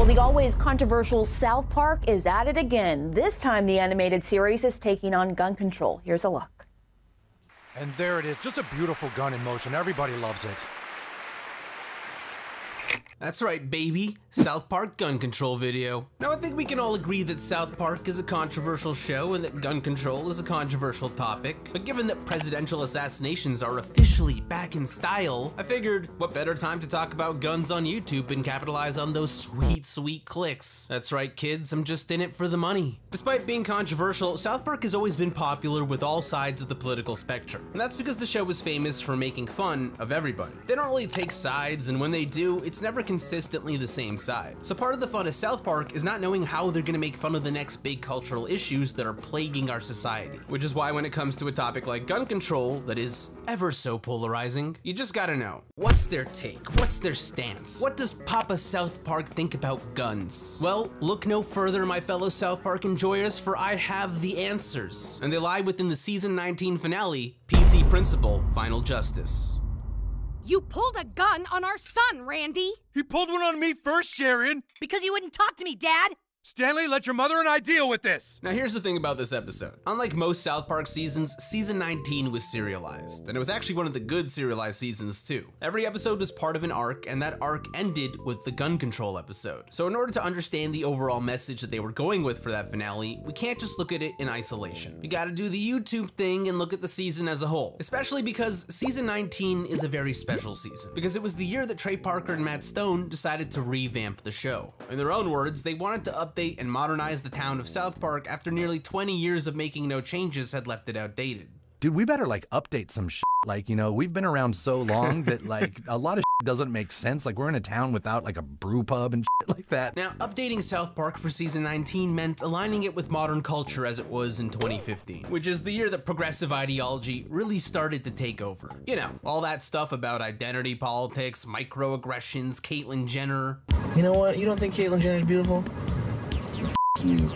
the always controversial South Park is at it again. This time, the animated series is taking on gun control. Here's a look. And there it is, just a beautiful gun in motion. Everybody loves it. That's right, baby. South Park gun control video. Now, I think we can all agree that South Park is a controversial show and that gun control is a controversial topic. But given that presidential assassinations are officially back in style, I figured what better time to talk about guns on YouTube and capitalize on those sweet, sweet clicks. That's right, kids, I'm just in it for the money. Despite being controversial, South Park has always been popular with all sides of the political spectrum. And that's because the show is famous for making fun of everybody. They don't really take sides, and when they do, it's never consistently the same side. So part of the fun of South Park is not knowing how they're gonna make fun of the next big cultural issues that are plaguing our society. Which is why when it comes to a topic like gun control that is ever so polarizing, you just gotta know, what's their take? What's their stance? What does Papa South Park think about guns? Well, look no further, my fellow South Park enjoyers, for I have the answers. And they lie within the season 19 finale, PC Principle, Final Justice. You pulled a gun on our son, Randy! He pulled one on me first, Sharon! Because you wouldn't talk to me, Dad! Stanley, let your mother and I deal with this! Now here's the thing about this episode. Unlike most South Park seasons, season 19 was serialized, and it was actually one of the good serialized seasons too. Every episode was part of an arc, and that arc ended with the gun control episode. So in order to understand the overall message that they were going with for that finale, we can't just look at it in isolation. We gotta do the YouTube thing and look at the season as a whole, especially because season 19 is a very special season, because it was the year that Trey Parker and Matt Stone decided to revamp the show. In their own words, they wanted to update and modernize the town of South Park after nearly 20 years of making no changes had left it outdated. Dude, we better like update some shit. Like, you know, we've been around so long that like a lot of shit doesn't make sense. Like we're in a town without like a brew pub and shit like that. Now, updating South Park for season 19 meant aligning it with modern culture as it was in 2015, which is the year that progressive ideology really started to take over. You know, all that stuff about identity politics, microaggressions, Caitlyn Jenner. You know what? You don't think Caitlyn Jenner's beautiful? You.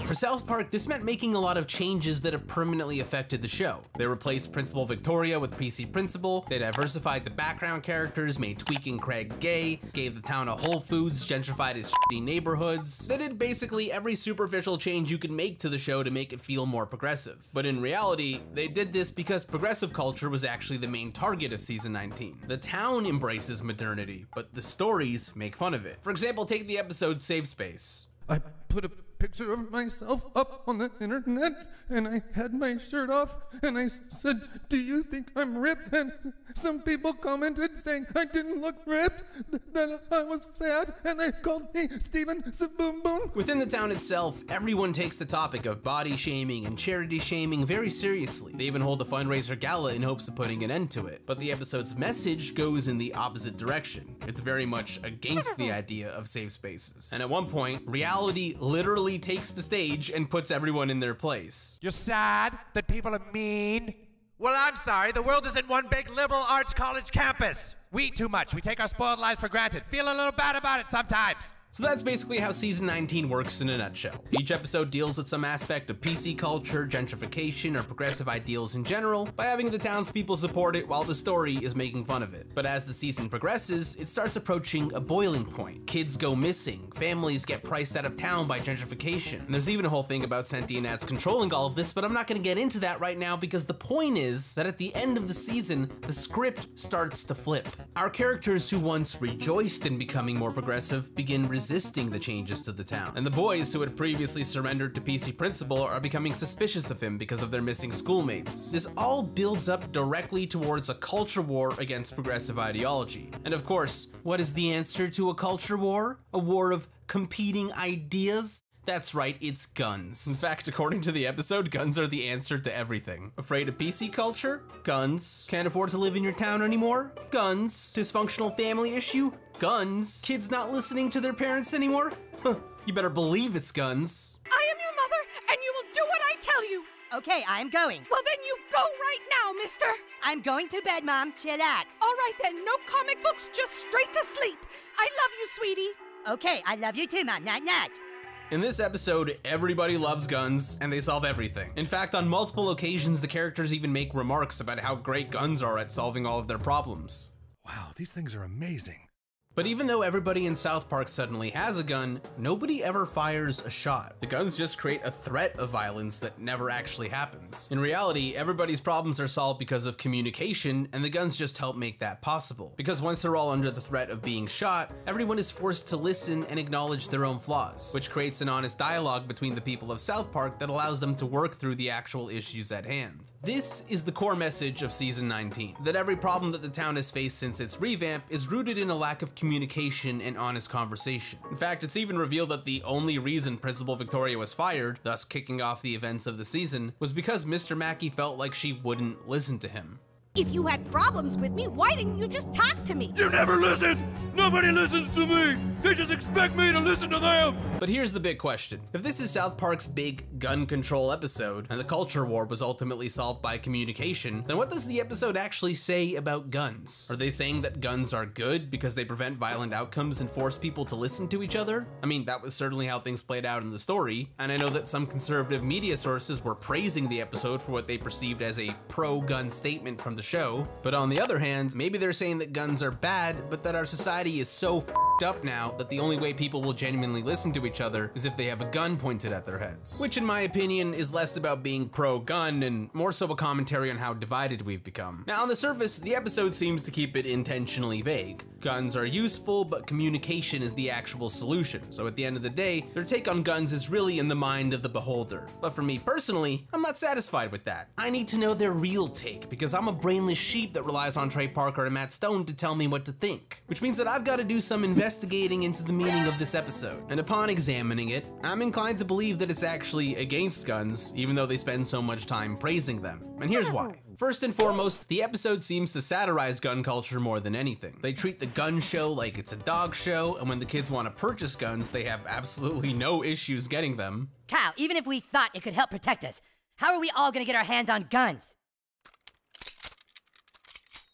For South Park, this meant making a lot of changes that have permanently affected the show. They replaced Principal Victoria with PC Principal, they diversified the background characters, made Tweaking Craig gay, gave the town a Whole Foods, gentrified its shitty neighborhoods. They did basically every superficial change you could make to the show to make it feel more progressive. But in reality, they did this because progressive culture was actually the main target of season 19. The town embraces modernity, but the stories make fun of it. For example, take the episode Safe Space. I put a picture of myself up on the internet and I had my shirt off and I said, do you think I'm ripped? And some people commented saying I didn't look ripped, that I was fat, and they called me Steven Saboom Boom. Within the town itself, everyone takes the topic of body shaming and charity shaming very seriously. They even hold a fundraiser gala in hopes of putting an end to it. But the episode's message goes in the opposite direction. It's very much against the idea of safe spaces. And at one point, reality literally takes the stage and puts everyone in their place. You're sad that people are mean? Well, I'm sorry. The world isn't one big liberal arts college campus. We eat too much. We take our spoiled lives for granted. Feel a little bad about it sometimes. So that's basically how season 19 works in a nutshell. Each episode deals with some aspect of PC culture, gentrification, or progressive ideals in general by having the townspeople support it while the story is making fun of it. But as the season progresses, it starts approaching a boiling point. Kids go missing, families get priced out of town by gentrification. And there's even a whole thing about sentient ants controlling all of this, but I'm not gonna get into that right now because the point is that at the end of the season, the script starts to flip. Our characters who once rejoiced in becoming more progressive begin resisting the changes to the town. And the boys who had previously surrendered to PC Principal are becoming suspicious of him because of their missing schoolmates. This all builds up directly towards a culture war against progressive ideology. And of course, what is the answer to a culture war? A war of competing ideas? That's right, it's guns. In fact, according to the episode, guns are the answer to everything. Afraid of PC culture? Guns. Can't afford to live in your town anymore? Guns. Dysfunctional family issue? Guns. Kids not listening to their parents anymore? Huh, you better believe it's guns. I am your mother, and you will do what I tell you! Okay, I'm going. Well then you go right now, mister! I'm going to bed, Mom. Chillax. All right then, no comic books, just straight to sleep. I love you, sweetie. Okay, I love you too, Mom. Night night. In this episode, everybody loves guns, and they solve everything. In fact, on multiple occasions, the characters even make remarks about how great guns are at solving all of their problems. Wow, these things are amazing. But even though everybody in South Park suddenly has a gun, nobody ever fires a shot. The guns just create a threat of violence that never actually happens. In reality, everybody's problems are solved because of communication, and the guns just help make that possible. Because once they're all under the threat of being shot, everyone is forced to listen and acknowledge their own flaws, which creates an honest dialogue between the people of South Park that allows them to work through the actual issues at hand. This is the core message of Season 19, that every problem that the town has faced since its revamp is rooted in a lack of communication and honest conversation. In fact, it's even revealed that the only reason Principal Victoria was fired, thus kicking off the events of the season, was because Mr. Mackey felt like she wouldn't listen to him. If you had problems with me, why didn't you just talk to me? You never listen! Nobody listens to me! They just expect me to listen to them! But here's the big question. If this is South Park's big gun control episode, and the culture war was ultimately solved by communication, then what does the episode actually say about guns? Are they saying that guns are good because they prevent violent outcomes and force people to listen to each other? I mean, that was certainly how things played out in the story, and I know that some conservative media sources were praising the episode for what they perceived as a pro-gun statement from the show, but on the other hand, maybe they're saying that guns are bad, but that our society is so f***ed up now that the only way people will genuinely listen to each other is if they have a gun pointed at their heads. Which in my opinion is less about being pro-gun and more so a commentary on how divided we've become. Now on the surface, the episode seems to keep it intentionally vague. Guns are useful, but communication is the actual solution. So at the end of the day, their take on guns is really in the mind of the beholder. But for me personally, I'm not satisfied with that. I need to know their real take because I'm a brainless sheep that relies on Trey Parker and Matt Stone to tell me what to think. Which means that I've got to do some investigating into the meaning of this episode. And upon examining it, I'm inclined to believe that it's actually against guns, even though they spend so much time praising them. And here's why. First and foremost, the episode seems to satirize gun culture more than anything. They treat the gun show like it's a dog show, and when the kids want to purchase guns, they have absolutely no issues getting them. Kyle, even if we thought it could help protect us, how are we all gonna get our hands on guns?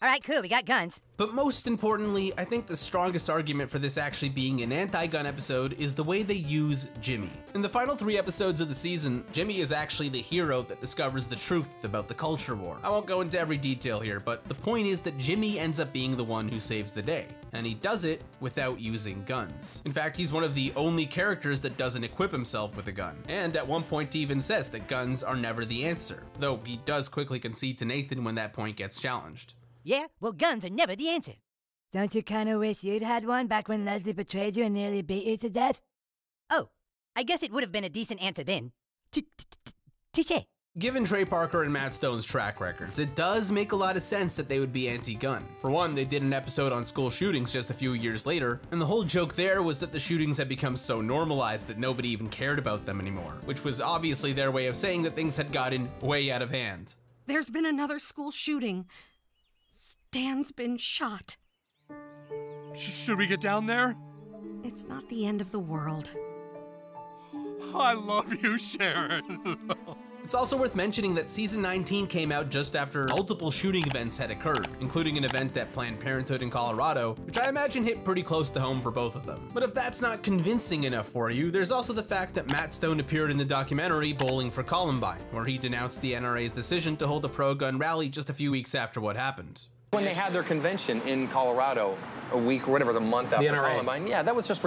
All right, cool, we got guns. But most importantly, I think the strongest argument for this actually being an anti-gun episode is the way they use Jimmy. In the final 3 episodes of the season, Jimmy is actually the hero that discovers the truth about the culture war. I won't go into every detail here, but the point is that Jimmy ends up being the one who saves the day, and he does it without using guns. In fact, he's one of the only characters that doesn't equip himself with a gun, and at one point he even says that guns are never the answer, though he does quickly concede to Nathan when that point gets challenged. Yeah, well, guns are never the answer. Don't you kinda wish you'd had one back when Leslie betrayed you and nearly beat you to death? Oh, I guess it would have been a decent answer then. Touché. Given Trey Parker and Matt Stone's track records, it does make a lot of sense that they would be anti-gun. For one, they did an episode on school shootings just a few years later, and the whole joke there was that the shootings had become so normalized that nobody even cared about them anymore, which was obviously their way of saying that things had gotten way out of hand. There's been another school shooting. Stan's been shot. Should we get down there? It's not the end of the world. I love you, Sharon. It's also worth mentioning that Season 19 came out just after multiple shooting events had occurred, including an event at Planned Parenthood in Colorado, which I imagine hit pretty close to home for both of them. But if that's not convincing enough for you, there's also the fact that Matt Stone appeared in the documentary Bowling for Columbine, where he denounced the NRA's decision to hold a pro-gun rally just a few weeks after what happened. When they had their convention in Colorado a week or whatever, the month after Columbine, yeah, that was just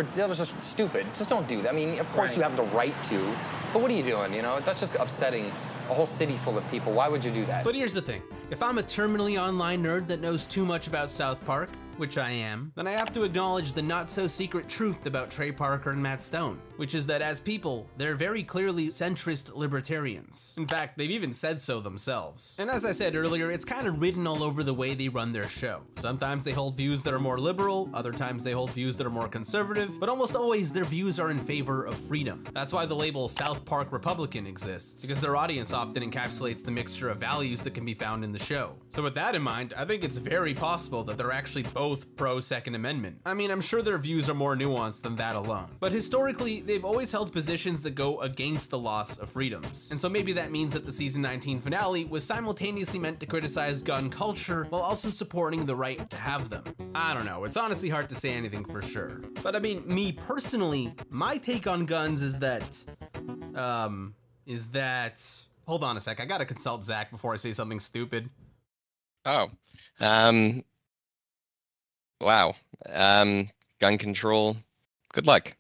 stupid. Just don't do that. I mean, of course you have the right to, but what are you doing, you know? That's just upsetting a whole city full of people. Why would you do that? But here's the thing. If I'm a terminally online nerd that knows too much about South Park, which I am, then I have to acknowledge the not-so-secret truth about Trey Parker and Matt Stone, which is that as people, they're very clearly centrist libertarians. In fact, they've even said so themselves. And as I said earlier, it's kind of written all over the way they run their show. Sometimes they hold views that are more liberal, other times they hold views that are more conservative, but almost always their views are in favor of freedom. That's why the label South Park Republican exists, because their audience often encapsulates the mixture of values that can be found in the show. So with that in mind, I think it's very possible that they're actually both pro-Second Amendment. I mean, I'm sure their views are more nuanced than that alone. But historically, they've always held positions that go against the loss of freedoms. And so maybe that means that the Season 19 finale was simultaneously meant to criticize gun culture while also supporting the right to have them. I don't know, it's honestly hard to say anything for sure. But I mean, me personally, my take on guns is that, hold on a sec, I gotta consult Zach before I say something stupid. Oh, wow. gun control. Good luck.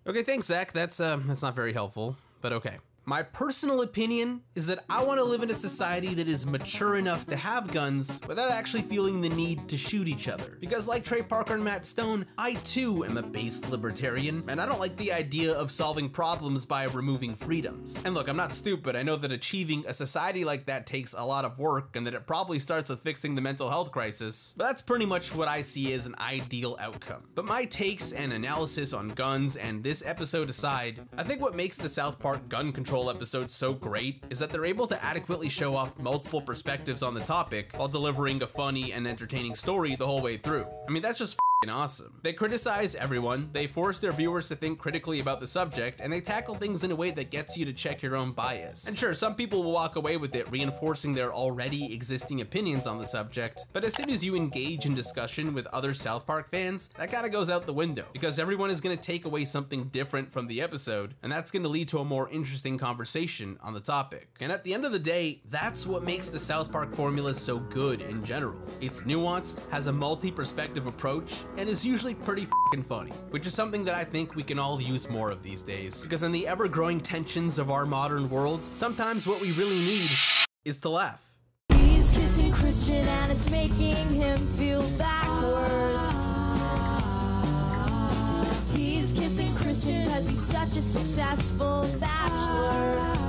Okay, thanks, Zach. That's not very helpful, but okay. My personal opinion is that I want to live in a society that is mature enough to have guns without actually feeling the need to shoot each other. Because like Trey Parker and Matt Stone, I too am a base libertarian, and I don't like the idea of solving problems by removing freedoms. And look, I'm not stupid. I know that achieving a society like that takes a lot of work and that it probably starts with fixing the mental health crisis, but that's pretty much what I see as an ideal outcome. But my takes and analysis on guns and this episode aside, I think what makes the South Park gun control episode so great is that they're able to adequately show off multiple perspectives on the topic while delivering a funny and entertaining story the whole way through. I mean, that's just awesome. They criticize everyone, they force their viewers to think critically about the subject, and they tackle things in a way that gets you to check your own bias. And sure, some people will walk away with it reinforcing their already existing opinions on the subject, but as soon as you engage in discussion with other South Park fans, that kind of goes out the window, because everyone is going to take away something different from the episode, and that's going to lead to a more interesting conversation on the topic. And at the end of the day, that's what makes the South Park formula so good in general. It's nuanced, has a multi-perspective approach, and is usually pretty f***ing funny, which is something that I think we can all use more of these days. Because in the ever-growing tensions of our modern world, sometimes what we really need is to laugh. He's kissing Christian and it's making him feel backwards. He's kissing Christian because he's such a successful bachelor.